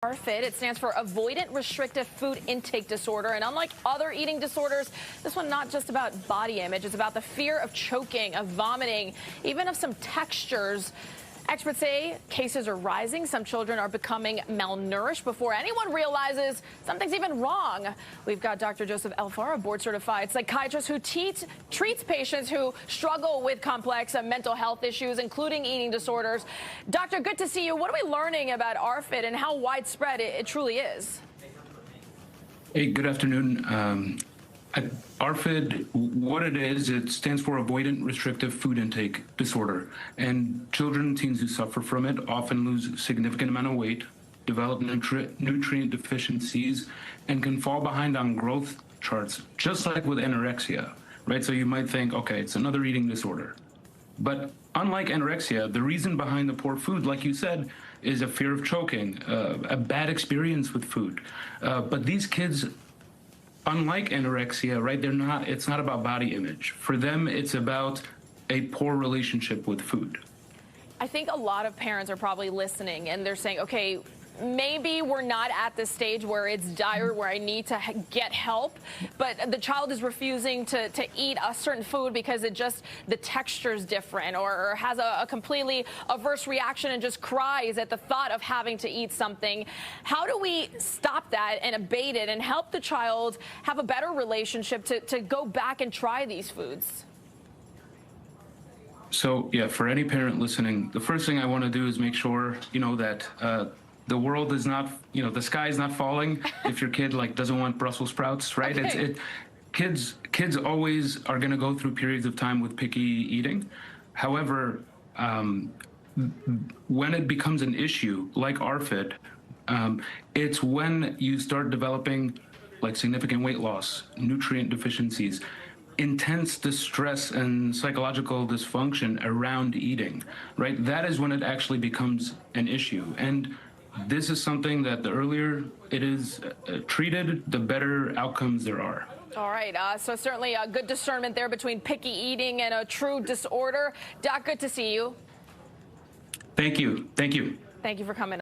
ARFID. It stands for Avoidant Restrictive Food Intake Disorder. And unlike other eating disorders, this one not just about body image. It's about the fear of choking, of vomiting, even of some textures. Experts say cases are rising. Some children are becoming malnourished before anyone realizes something's even wrong. We've got Dr. Joseph Alfaro, board-certified psychiatrist who treats patients who struggle with complex mental health issues, including eating disorders. Doctor, good to see you. What are we learning about ARFID and how widespread it truly is? Hey, good afternoon. ARFID, what it is, it stands for Avoidant Restrictive Food Intake Disorder. And children and teens who suffer from it often lose a significant amount of weight, develop nutrient deficiencies, and can fall behind on growth charts, just like with anorexia, right? So you might think, okay, it's another eating disorder. But unlike anorexia, the reason behind the poor food, like you said, is a fear of choking, a bad experience with food. But these kids, unlike anorexia, right, it's not about body image. For them, it's about a poor relationship with food. I think a lot of parents are probably listening and they're saying, okay, maybe we're not at the stage where it's dire, where I need to get help, but the child is refusing to eat a certain food because the texture is different, or has a completely averse reaction and just cries at the thought of having to eat something. How do we stop that and abate it and help the child have a better relationship to go back and try these foods? So, yeah, for any parent listening, the first thing I want to do is make sure, that the world is not, the sky is not falling if your kid doesn't want Brussels sprouts, right? Okay. Kids always are going to go through periods of time with picky eating. However, when it becomes an issue like ARFID, it's when you start developing significant weight loss, nutrient deficiencies, intense distress and psychological dysfunction around eating, right? That is when it actually becomes an issue. And this is something that the earlier it is treated, the better outcomes there are. All right. So certainly a good discernment there between picky eating and a true disorder. Doc, good to see you. Thank you. Thank you. Thank you for coming.